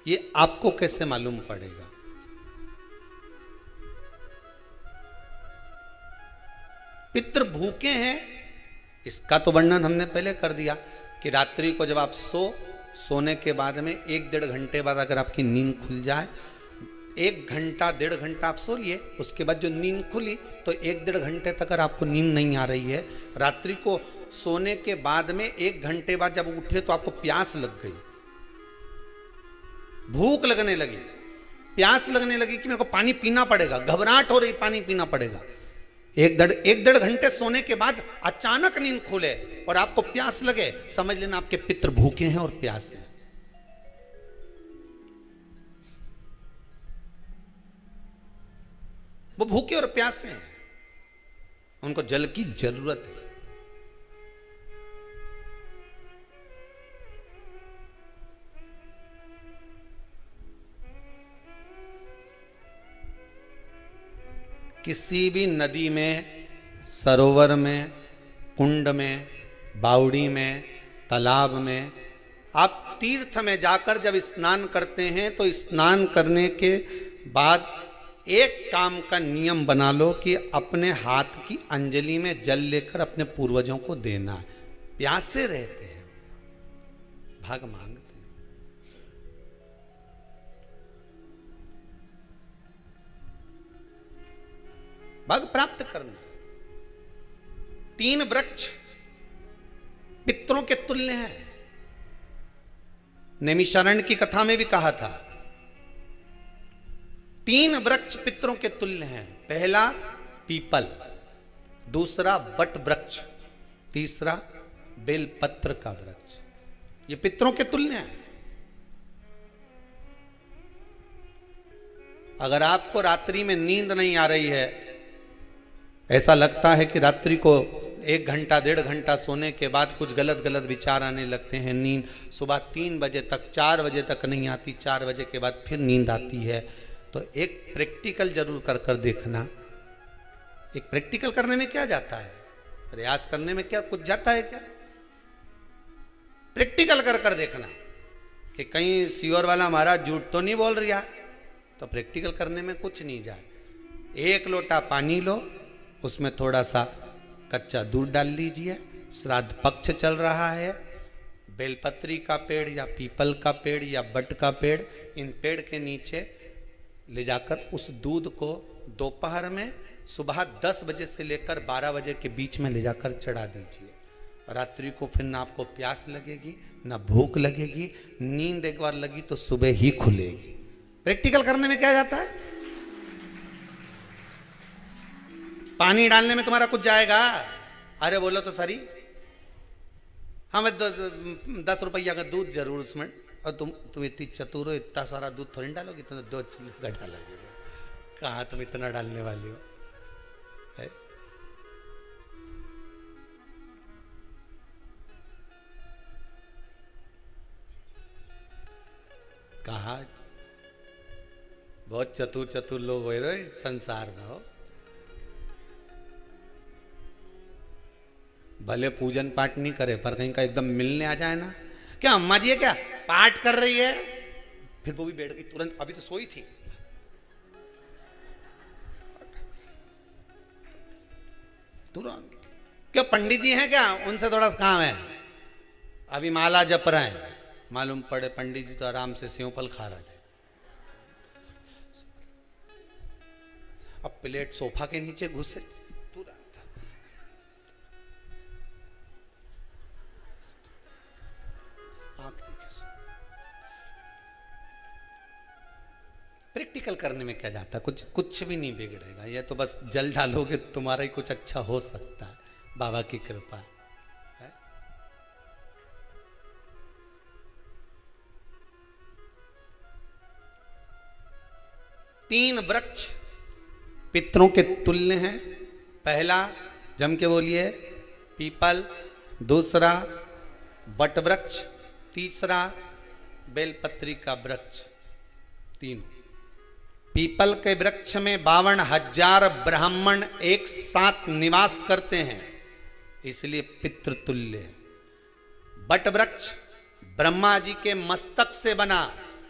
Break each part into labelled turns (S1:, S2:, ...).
S1: ये आपको कैसे मालूम पड़ेगा? पितृ भूखे हैं, इसका तो वर्णन हमने पहले कर दिया कि रात्रि को जब आप सोने के बाद में 1-1.5 घंटे बाद अगर आपकी नींद खुल जाए, 1 घंटा 1.5 घंटा आप सो लिए, उसके बाद जो नींद खुली तो 1-1.5 घंटे तक अगर आपको नींद नहीं आ रही है, रात्रि को सोने के बाद में 1 घंटे बाद जब उठे तो आपको प्यास लग गई, भूख लगने लगी, प्यास लगने लगी कि मेरे को पानी पीना पड़ेगा, घबराहट हो रही, पानी पीना पड़ेगा। 1-1.5 घंटे सोने के बाद अचानक नींद खुले और आपको प्यास लगे, समझ लेना आपके पितृ भूखे हैं और प्यास है। वो भूखे और प्यासे हैं, उनको जल की जरूरत है। किसी भी नदी में, सरोवर में, कुंड में, बावड़ी में, तालाब में, आप तीर्थ में जाकर जब स्नान करते हैं तो स्नान करने के बाद एक काम का नियम बना लो कि अपने हाथ की अंजलि में जल लेकर अपने पूर्वजों को देना। प्यासे रहते हैं, भाग मांगते हैं। भाग प्राप्त करना। 3 वृक्ष पितरों के तुल्य हैं। नैमिषारण्य की कथा में भी कहा था 3 वृक्ष पितरों के तुल्य हैं। पहला पीपल, दूसरा वट वृक्ष, तीसरा बेलपत्र का वृक्ष। ये पितरों के तुल्य हैं। अगर आपको रात्रि में नींद नहीं आ रही है, ऐसा लगता है कि रात्रि को 1 घंटा 1.5 घंटा सोने के बाद कुछ गलत गलत विचार आने लगते हैं, नींद सुबह 3 बजे तक 4 बजे तक नहीं आती, 4 बजे के बाद फिर नींद आती है, तो एक प्रैक्टिकल जरूर कर कर देखना। एक प्रैक्टिकल करने में क्या जाता है, प्रयास करने में क्या कुछ जाता है क्या? प्रैक्टिकल कर कर देखना कि कहीं सियोर वाला महाराज झूठ तो नहीं बोल रहा, तो प्रैक्टिकल करने में कुछ नहीं जाए। 1 लोटा पानी लो, उसमें थोड़ा सा कच्चा दूध डाल लीजिए, श्राद्ध पक्ष चल रहा है, बेलपत्री का पेड़ या पीपल का पेड़ या बट का पेड़, इन पेड़ के नीचे ले जाकर उस दूध को दोपहर में सुबह 10 बजे से लेकर 12 बजे के बीच में ले जाकर चढ़ा दीजिए। रात्रि को फिर ना आपको प्यास लगेगी, ना भूख लगेगी, नींद एक बार लगी तो सुबह ही खुलेगी। प्रैक्टिकल करने में क्या जाता है? पानी डालने में तुम्हारा कुछ जाएगा? अरे बोलो तो सरी, हमें 10 रुपया का दूध जरूर उसमें, और तुम इतनी चतुर हो, इतना सारा दूध थोड़ी डालोगी, तुम 2 चीज़ डालोगे। कहाँ तुम इतना डालने वाली हो है? कहा बहुत चतुर चतुर लोग हो रहे संसार में हो, भले पूजन पाठ नहीं करे पर कहीं का एकदम मिलने आ जाए ना, क्या अम्मा जी है क्या पाठ कर रही है, फिर वो भी बैठ गई तुरंत, अभी तो सोई थी, तुरंत। क्या पंडित जी हैं क्या, उनसे थोड़ा काम है, अभी माला जप रहे हैं, मालूम पड़े पंडित जी तो आराम से सेव फल खा रहे थे। अब प्लेट सोफा के नीचे घुसे तुरंत। प्रैक्टिकल करने में क्या जाता, कुछ भी नहीं बिगड़ेगा। ये तो बस जल डालोगे तुम्हारा ही कुछ अच्छा हो सकता है, बाबा की कृपा है। 3 वृक्ष पितरों के तुल्य हैं। पहला जम के बोलिए पीपल, दूसरा वट वृक्ष, तीसरा बेलपत्री का वृक्ष। 3 पीपल के वृक्ष में 52,000 ब्राह्मण एक साथ निवास करते हैं, इसलिए पितृतुल्य है। बट वृक्ष ब्रह्मा जी के मस्तक से बना,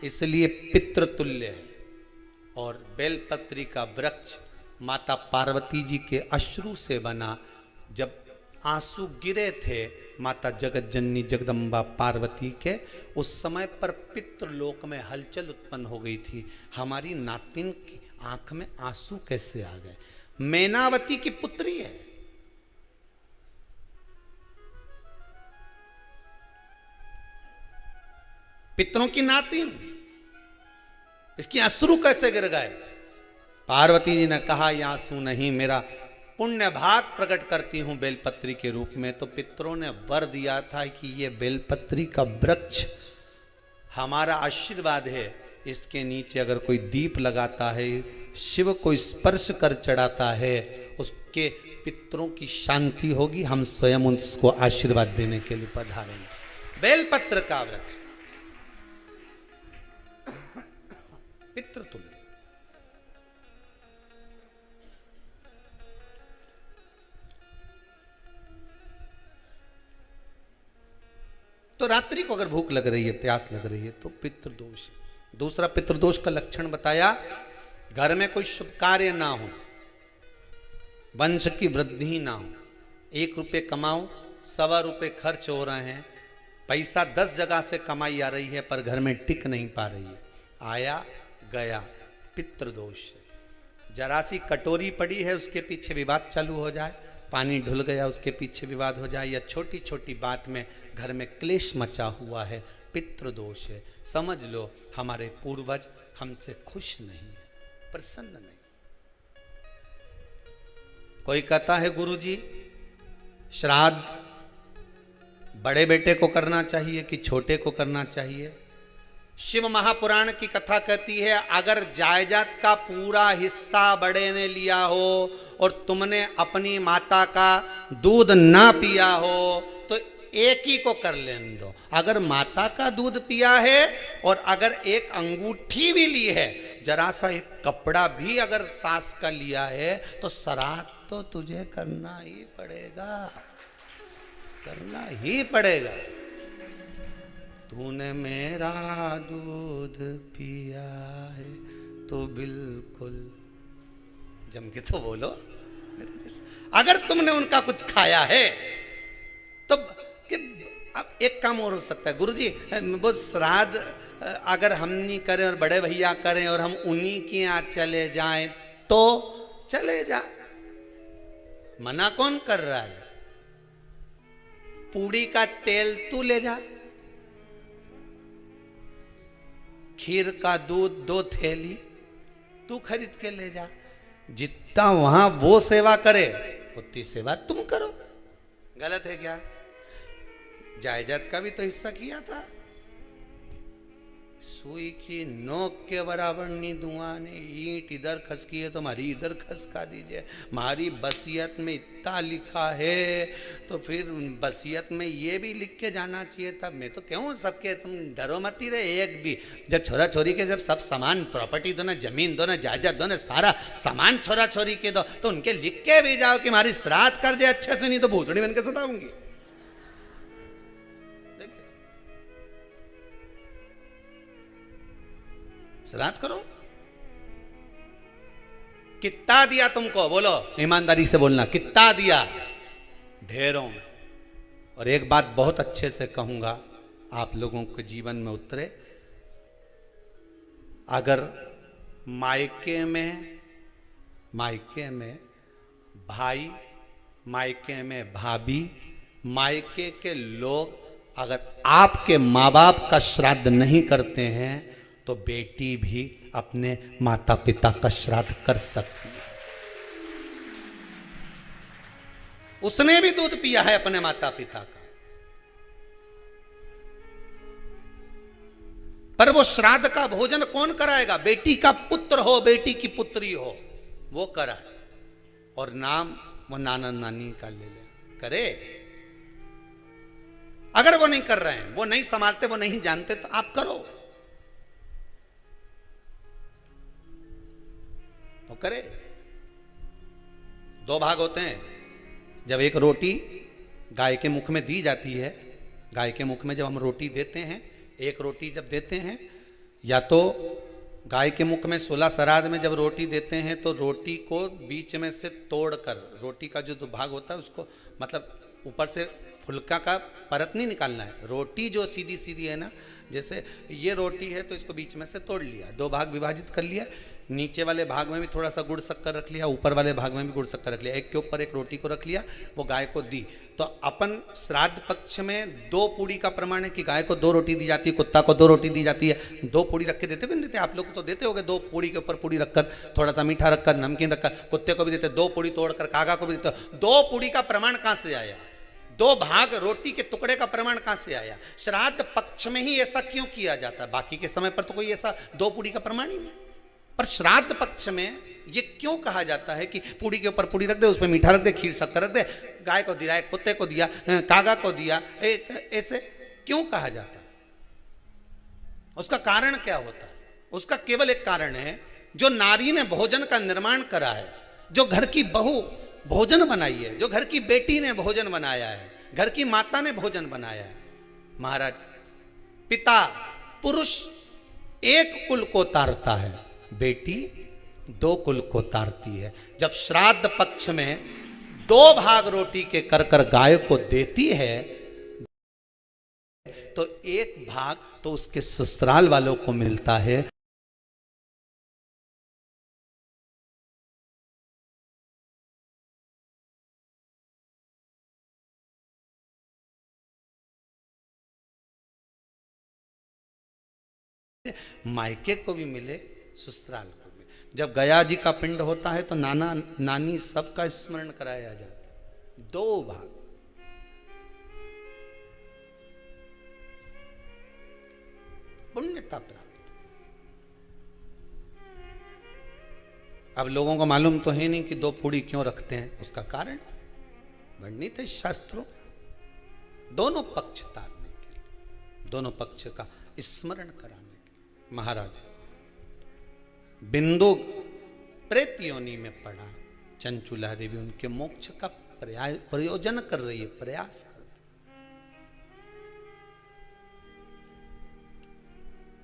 S1: इसलिए पितृतुल्य है। और बेलपत्री का वृक्ष माता पार्वती जी के अश्रु से बना। जब आंसू गिरे थे माता जगत जननी जगदम्बा पार्वती के, उस समय पर पितृलोक में हलचल उत्पन्न हो गई थी। हमारी नातिन की आंख में आंसू कैसे आ गए? मैनावती की पुत्री है, पितरों की नातिन, इसकी अश्रु कैसे गिर गए? पार्वती जी ने कहा ये आंसू नहीं, मेरा पुण्य भाग प्रकट करती हूं बेलपत्री के रूप में। तो पितरों ने वर दिया था कि ये बेलपत्री का वृक्ष हमारा आशीर्वाद है, इसके नीचे अगर कोई दीप लगाता है, शिव को स्पर्श कर चढ़ाता है, उसके पितरों की शांति होगी। हम स्वयं उसको आशीर्वाद देने के लिए पधारेंगे। बेलपत्र का वृक्ष पितृतुल्य। तो रात्रि को अगर भूख लग रही है, प्यास लग रही है, तो पितृदोष है। दूसरा पितृदोष का लक्षण बताया, घर में कोई शुभ कार्य ना हो, वंश की वृद्धि ना हो। 1 रुपये कमाओ, 1.25 रुपये खर्च हो रहे हैं, पैसा 10 जगह से कमाई आ रही है पर घर में टिक नहीं पा रही है, आया गया, पितृदोष है। जरा सी कटोरी पड़ी है, उसके पीछे विवाद चालू हो जाए, पानी ढुल गया उसके पीछे विवाद हो जाए, या छोटी छोटी बात में घर में क्लेश मचा हुआ है, पितृदोष है। समझ लो हमारे पूर्वज हमसे खुश नहीं, प्रसन्न नहीं। कोई कहता है गुरुजी श्राद्ध बड़े बेटे को करना चाहिए कि छोटे को करना चाहिए? शिव महापुराण की कथा कहती है, अगर जायदाद का पूरा हिस्सा बड़े ने लिया हो और तुमने अपनी माता का दूध ना पिया हो तो एक ही को कर लेने दो। अगर माता का दूध पिया है और अगर एक अंगूठी भी ली है, जरा सा एक कपड़ा भी अगर सास का लिया है, तो श्राद्ध तो तुझे करना ही पड़ेगा, करना ही पड़ेगा। तूने मेरा दूध पिया है तो बिल्कुल जम के तो बोलो। अगर तुमने उनका कुछ खाया है तो अब एक काम और हो सकता है, गुरुजी वो श्राद्ध अगर हम नहीं करें और बड़े भैया करें और हम उन्हीं के यहाँ चले जाएं तो चले जा, मना कौन कर रहा है? पूड़ी का तेल तू ले जा, खीर का दूध 2 थैली तू खरीद के ले जा। जितना वहां वो सेवा करे उतनी सेवा तुम करो। गलत है क्या? जायदाद का भी तो हिस्सा किया था। सुई की नोक के बराबर नहीं धुआं ने, ईंट इधर खसकी है तो हमारी इधर खसका दीजिए। हमारी बसियत में इतना लिखा है तो फिर बसियत में ये भी लिख के जाना चाहिए था। मैं तो कहूँ सबके तुम डरो मत ही रहे एक भी। जब छोरा छोरी के जब सब सामान प्रॉपर्टी दो ना, जमीन दो ना, जायदाद दो ना, सारा सामान छोरा छोरी के दो, तो उनके लिख के भी जाओ कि हमारी श्राद्ध कर दे अच्छे से, नहीं तो भूतड़ी बन के सताऊंगी। श्राद्ध करो। कितना दिया तुमको? बोलो ईमानदारी से बोलना, कितना दिया? ढेरों। और एक बात बहुत अच्छे से कहूंगा, आप लोगों के जीवन में उतरे। अगर मायके में भाई, मायके में भाभी, मायके के लोग अगर आपके माँ बाप का श्राद्ध नहीं करते हैं तो बेटी भी अपने माता पिता का श्राद्ध कर सकती है। उसने भी दूध पिया है अपने माता पिता का, पर वो श्राद्ध का भोजन कौन कराएगा? बेटी का पुत्र हो, बेटी की पुत्री हो, वो कराए। और नाम वो नाना नानी का ले ले, करे। अगर वो नहीं कर रहे हैं, वो नहीं संभालते, वो नहीं जानते, तो आप करो, वो करे। 2 भाग होते हैं। जब एक रोटी गाय के मुख में दी जाती है, गाय के मुख में जब हम रोटी देते हैं, एक रोटी जब देते हैं या तो गाय के मुख में 16 श्राद्ध में जब रोटी देते हैं तो रोटी को बीच में से तोड़कर, रोटी का जो भाग होता है उसको, मतलब ऊपर से फुलका का परत नहीं निकालना है, रोटी जो सीधी सीधी है ना, जैसे ये रोटी है तो इसको बीच में से तोड़ लिया, 2 भाग विभाजित कर लिया, नीचे वाले भाग में भी थोड़ा सा गुड़ शक्कर रख लिया, ऊपर वाले भाग में भी गुड़ शक्कर रख लिया, एक के ऊपर एक रोटी को रख लिया, वो गाय को दी। तो अपन श्राद्ध पक्ष में 2 पूड़ी का प्रमाण है कि गाय को 2 रोटी दी जाती है, कुत्ता को 2 रोटी दी जाती है। 2 पूड़ी रख के देते हो नहीं देते? आप लोग तो देते होगे, 2 पूड़ी के ऊपर पूड़ी रखकर, थोड़ा सा मीठा रखकर, नमकीन रखकर, कुत्ते को भी देते, 2 पूड़ी तोड़कर कागा को भी देते हो। 2 पूड़ी का प्रमाण कहां से आया? 2 भाग रोटी के टुकड़े का प्रमाण कहां से आया? श्राद्ध पक्ष में ही ऐसा क्यों किया जाता है? बाकी के समय पर तो कोई ऐसा 2 पूड़ी का प्रमाण ही नहीं, पर श्राद्ध पक्ष में ये क्यों कहा जाता है कि पूड़ी के ऊपर पूड़ी रख दे, उसमें मीठा रख दे, खीर शक्कर रख दे, गाय को दिया, कुत्ते को दिया, कागा को दिया, ऐसे क्यों कहा जाता है? उसका कारण क्या होता है? उसका केवल एक कारण है, जो नारी ने भोजन का निर्माण करा है, जो घर की बहू भोजन बनाई है, जो घर की बेटी ने भोजन बनाया है, घर की माता ने भोजन बनाया है। महाराज, पिता पुरुष एक कुल को तारता है, बेटी 2 कुल को तारती है। जब श्राद्ध पक्ष में 2 भाग रोटी के कर गाय को देती है तो 1 भाग तो उसके ससुराल वालों को मिलता है। मायके को भी मिले, ससुराल को भी। जब गया जी का पिंड होता है तो नाना नानी सबका स्मरण कराया जाता है। 2 भाग, पुण्यता प्राप्त। अब लोगों को मालूम तो है नहीं कि 2 पूड़ी क्यों रखते हैं, उसका कारण वर्णित है शास्त्रों, दोनों पक्ष तारने के लिए, दोनों पक्ष का स्मरण कराने के लिए। महाराज, बिंदु प्रेत योनि में पड़ा, चंचुला देवी उनके मोक्ष का प्रयोजन कर रही है, प्रयास कर रही।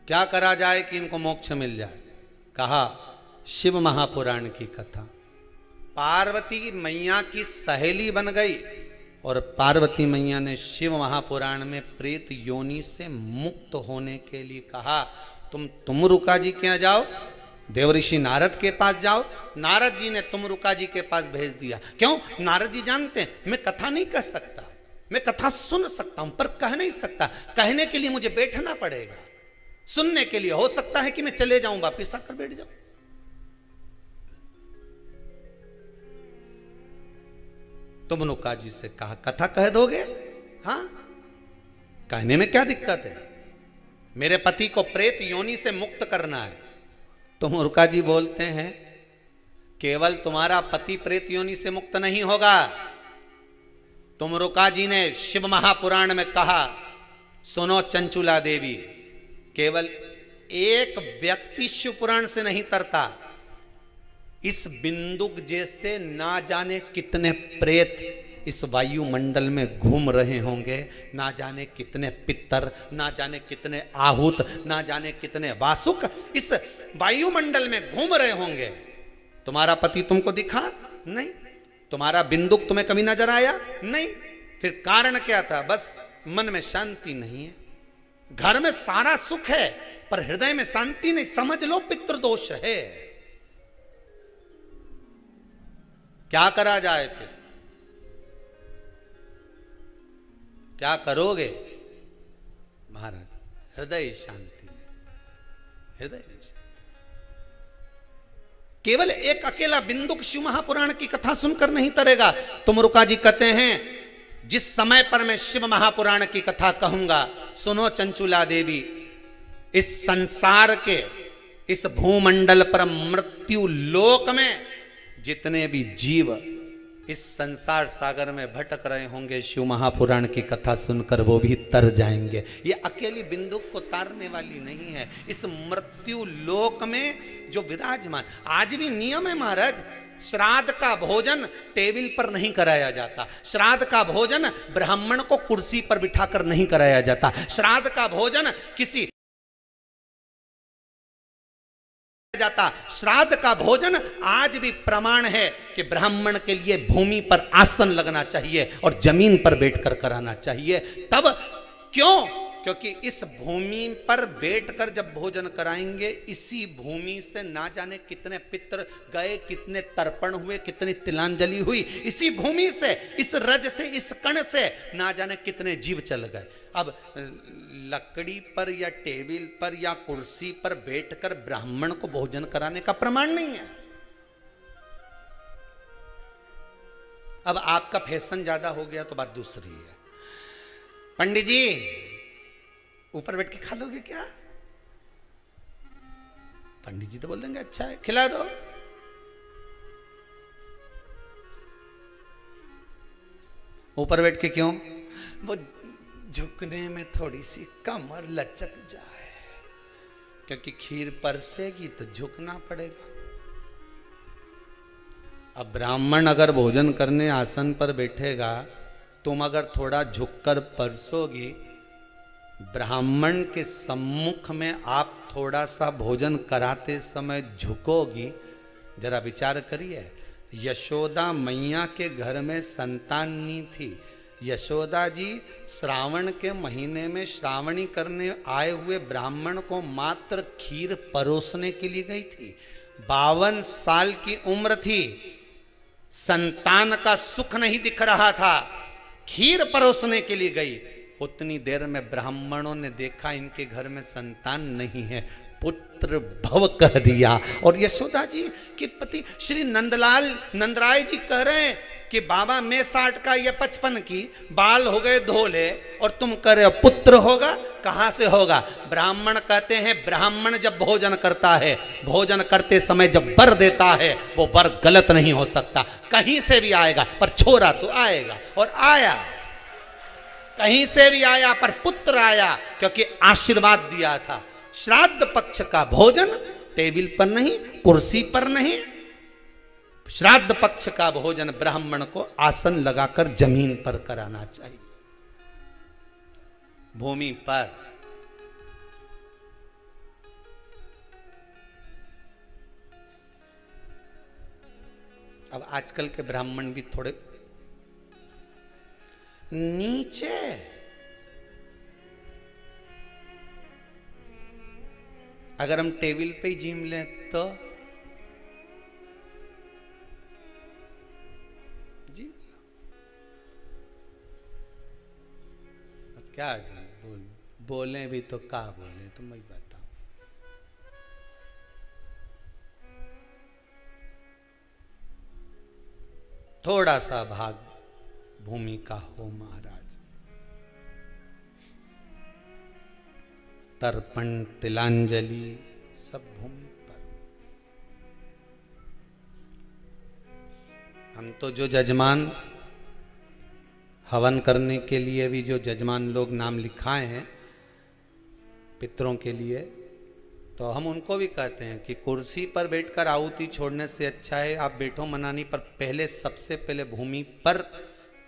S1: क्या करा जाए कि इनको मोक्ष मिल जाए? कहा शिव महापुराण की कथा। पार्वती मैया की सहेली बन गई और पार्वती मैया ने शिव महापुराण में प्रेत योनि से मुक्त होने के लिए कहा, तुम रुका जी के यहाँ जाओ, देवऋषि नारद के पास जाओ। नारद जी ने तुमरुका जी के पास भेज दिया। क्यों? नारद जी जानते हैं मैं कथा नहीं कह सकता, मैं कथा सुन सकता हूं पर कह नहीं सकता, कहने के लिए मुझे बैठना पड़ेगा, सुनने के लिए हो सकता है कि मैं चले जाऊं, वापिस आकर बैठ जाऊं। तुमरुका जी से कहा कथा कह दोगे? हाँ, कहने में क्या दिक्कत है, मेरे पति को प्रेत योनि से मुक्त करना है। तुमरुका जी बोलते हैं केवल तुम्हारा पति प्रेत योनि से मुक्त नहीं होगा। तुमरुका जी ने शिव महापुराण में कहा, सुनो चंचुला देवी, केवल एक व्यक्ति शिव पुराण से नहीं तरता, इस बिंदुक जैसे ना जाने कितने प्रेत इस वायुमंडल में घूम रहे होंगे, ना जाने कितने पितर, ना जाने कितने आहूत, ना जाने कितने वासुक इस वायुमंडल में घूम रहे होंगे। तुम्हारा पति तुमको दिखा नहीं, तुम्हारा बिंदुक तुम्हें कभी नजर आया नहीं, फिर कारण क्या था? बस मन में शांति नहीं है, घर में सारा सुख है पर हृदय में शांति नहीं, समझ लो पितृदोष है। क्या करा जाए? फिर क्या करोगे? महाराज, हृदय शांति, हृदय शांति। केवल एक अकेला बिंदुक शिव महापुराण की कथा सुनकर नहीं तरेगा। तुमरुका जी कहते हैं जिस समय पर मैं शिव महापुराण की कथा कहूंगा, सुनो चंचुला देवी, इस संसार के इस भूमंडल पर मृत्यु लोक में जितने भी जीव इस संसार सागर में भटक रहे होंगे, शिव महापुराण की कथा सुनकर वो भी तर जाएंगे। ये अकेली बिंदुक को तारने वाली नहीं है, इस मृत्यु लोक में जो विराजमान। आज भी नियम है महाराज, श्राद्ध का भोजन टेबल पर नहीं कराया जाता, श्राद्ध का भोजन ब्राह्मण को कुर्सी पर बिठाकर नहीं कराया जाता, श्राद्ध का भोजन किसी जाता। श्राद्ध का भोजन आज भी प्रमाण है कि ब्राह्मण के लिए भूमि पर आसन लगना चाहिए और जमीन पर बैठकर कराना चाहिए। तब क्यों? क्योंकि इस भूमि पर बैठकर जब भोजन कराएंगे, इसी भूमि से ना जाने कितने पितृ गए, कितने तर्पण हुए, कितनी तिलांजलि हुई, इसी भूमि से, इस रज से, इस कण से ना जाने कितने जीव चल गए। अब लकड़ी पर या टेबल पर या कुर्सी पर बैठकर ब्राह्मण को भोजन कराने का प्रमाण नहीं है। अब आपका फैशन ज्यादा हो गया तो बात दूसरी है। पंडित जी ऊपर बैठ के खा लोगे क्या? पंडित जी तो बोल देंगे अच्छा है, खिला दो। ऊपर बैठ के क्यों? वो झुकने में थोड़ी सी कमर लचक जाए, क्योंकि खीर परसेगी तो झुकना पड़ेगा। अब ब्राह्मण अगर भोजन करने आसन पर बैठेगा, तुम अगर थोड़ा झुककर परसोगी, ब्राह्मण के सम्मुख में आप थोड़ा सा भोजन कराते समय झुकोगी। जरा विचार करिए, यशोदा मैया के घर में संतान नहीं थी। यशोदा जी श्रावण के महीने में श्रावणी करने आए हुए ब्राह्मण को मात्र खीर परोसने के लिए गई थी। 52 साल की उम्र थी, संतान का सुख नहीं दिख रहा था, खीर परोसने के लिए गई। उतनी देर में ब्राह्मणों ने देखा इनके घर में संतान नहीं है, पुत्र भव कह दिया। और यशोदा जी के पति श्री नंदराय जी कह रहे हैं कि बाबा मैं 60 का या 55 की, बाल हो गए धोले, और तुम कह रहे हो पुत्र होगा। कहां से होगा? ब्राह्मण कहते हैं ब्राह्मण जब भोजन करता है, भोजन करते समय जब वर देता है, वो वर गलत नहीं हो सकता, कहीं से भी आएगा, पर छोरा तो आएगा। और आया, कहीं से भी आया, पर पुत्र आया, क्योंकि आशीर्वाद दिया था। श्राद्ध पक्ष का भोजन टेबल पर नहीं, कुर्सी पर नहीं, श्राद्ध पक्ष का भोजन ब्राह्मण को आसन लगाकर जमीन पर कराना चाहिए, भूमि पर। अब आजकल के ब्राह्मण भी थोड़े नीचे, अगर हम टेबल पे ही जिम लें तो जी क्या जी बोले भी तो क्या बोले, तुम ही बताओ। थोड़ा सा भाग भूमि का हो महाराज। तर्पण तिलांजलि सब भूमि पर। हम तो जो जजमान हवन करने के लिए भी जो जजमान लोग नाम लिखाए हैं पितरों के लिए, तो हम उनको भी कहते हैं कि कुर्सी पर बैठकर आहुति छोड़ने से अच्छा है आप बैठो मनानी पर, पहले सबसे पहले भूमि पर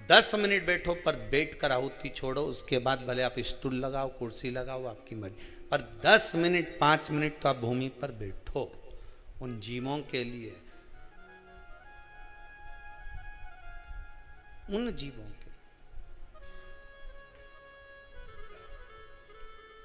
S1: 10 मिनट बैठो, पर बैठकर आहुति छोड़ो। उसके बाद भले आप स्टूल लगाओ, कुर्सी लगाओ, आपकी मर्जी, पर 10 मिनट 5 मिनट तो आप भूमि पर बैठो उन जीवों के लिए, उन जीवों के।